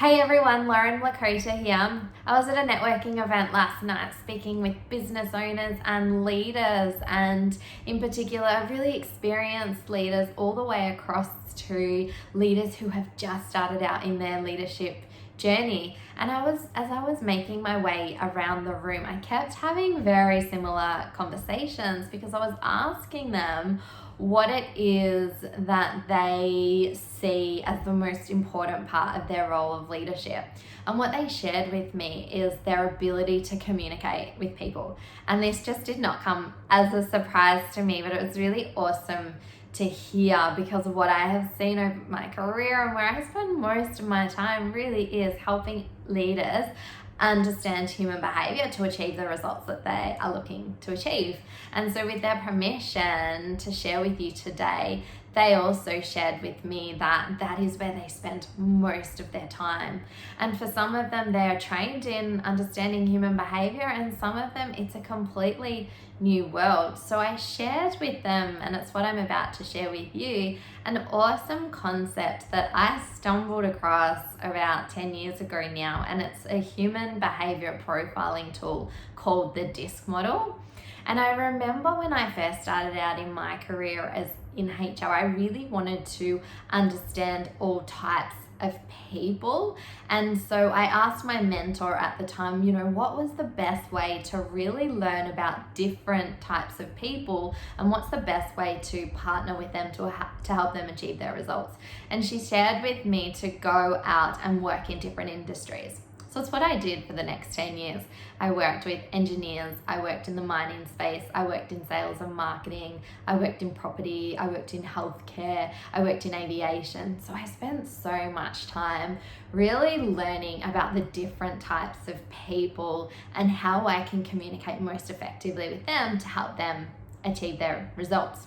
Hey everyone, Lauren Lakota here. I was at a networking event last night speaking with business owners and leaders, and in particular, really experienced leaders all the way across to leaders who have just started out in their leadership journey. And as I was making my way around the room, I kept having very similar conversations because I was asking them what it is that they see as the most important part of their role of leadership. And what they shared with me is their ability to communicate with people. And this just did not come as a surprise to me, but it was really awesome to hear because of what I have seen over my career and where I spend most of my time really is helping leaders understand human behavior to achieve the results that they are looking to achieve. And so with their permission to share with you today, they also shared with me that that is where they spend most of their time. And for some of them, they are trained in understanding human behavior, and some of them, it's a completely new world. So I shared with them, and it's what I'm about to share with you, an awesome concept that I stumbled across about 10 years ago now, and it's a human behavior profiling tool called the DISC model. And I remember when I first started out in my career as in HR, I really wanted to understand all types of people. And so I asked my mentor at the time, what was the best way to really learn about different types of people and what's the best way to partner with them to help them achieve their results. And she shared with me to go out and work in different industries. So it's what I did for the next 10 years. I worked with engineers, I worked in the mining space, I worked in sales and marketing, I worked in property, I worked in healthcare, I worked in aviation. So I spent so much time really learning about the different types of people and how I can communicate most effectively with them to help them achieve their results.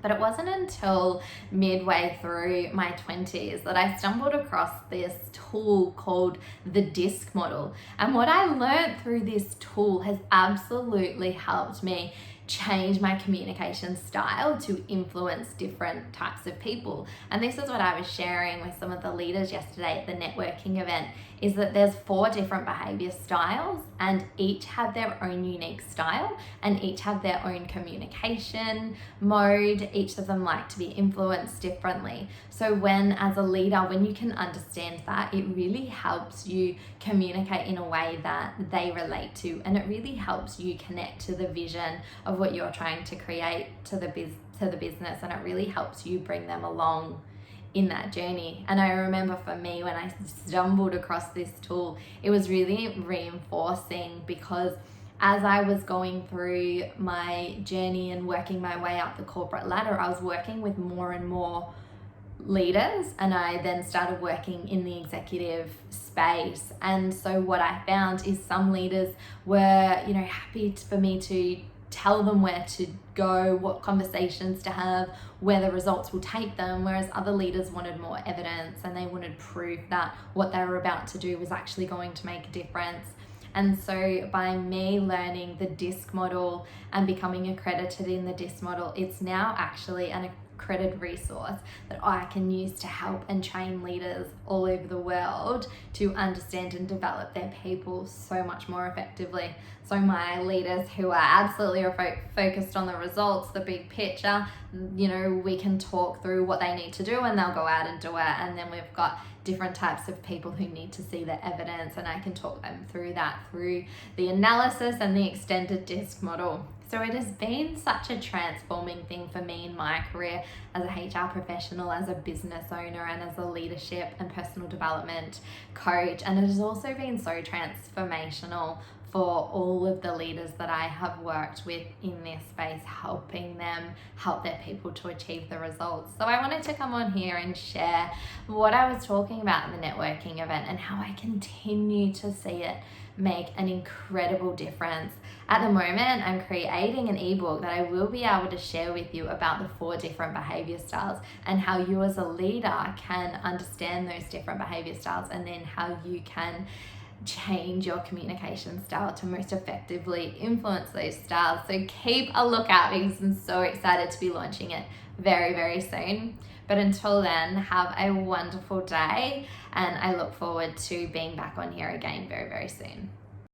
But it wasn't until midway through my 20s that I stumbled across this tool called the DISC model. And what I learned through this tool has absolutely helped me change my communication style to influence different types of people. And this is what I was sharing with some of the leaders yesterday at the networking event, is that there's 4 different behavior styles and each have their own unique style and each have their own communication mode. Each of them like to be influenced differently. So as a leader, when you can understand that, it really helps you communicate in a way that they relate to, and it really helps you connect to the vision of what you're trying to create to the business, and it really helps you bring them along in that journey. And I remember for me, when I stumbled across this tool, it was really reinforcing because as I was going through my journey and working my way up the corporate ladder, I was working with more and more leaders, and I then started working in the executive space. And so what I found is some leaders were, happy for me to tell them where to go, what conversations to have, where the results will take them, whereas other leaders wanted more evidence and they wanted proof that what they were about to do was actually going to make a difference. And so by me learning the DISC model and becoming accredited in the DISC model, it's now actually an accredited resource that I can use to help and train leaders all over the world to understand and develop their people so much more effectively. So my leaders who are absolutely focused on the results, the big picture, we can talk through what they need to do and they'll go out and do it. And then we've got different types of people who need to see the evidence, and I can talk them through that through the analysis and the extended DISC model. So it has been such a transforming thing for me in my career as a HR professional, as a business owner, and as a leadership and personal development coach. And it has also been so transformational for all of the leaders that I have worked with in this space, helping them help their people to achieve the results. So I wanted to come on here and share what I was talking about in the networking event and how I continue to see it make an incredible difference. At the moment, I'm creating an ebook that I will be able to share with you about the 4 different behavior styles and how you as a leader can understand those different behavior styles, and then how you can change your communication style to most effectively influence those styles. So keep a lookout because I'm so excited to be launching it very, very soon. But until then, have a wonderful day, and I look forward to being back on here again very, very soon.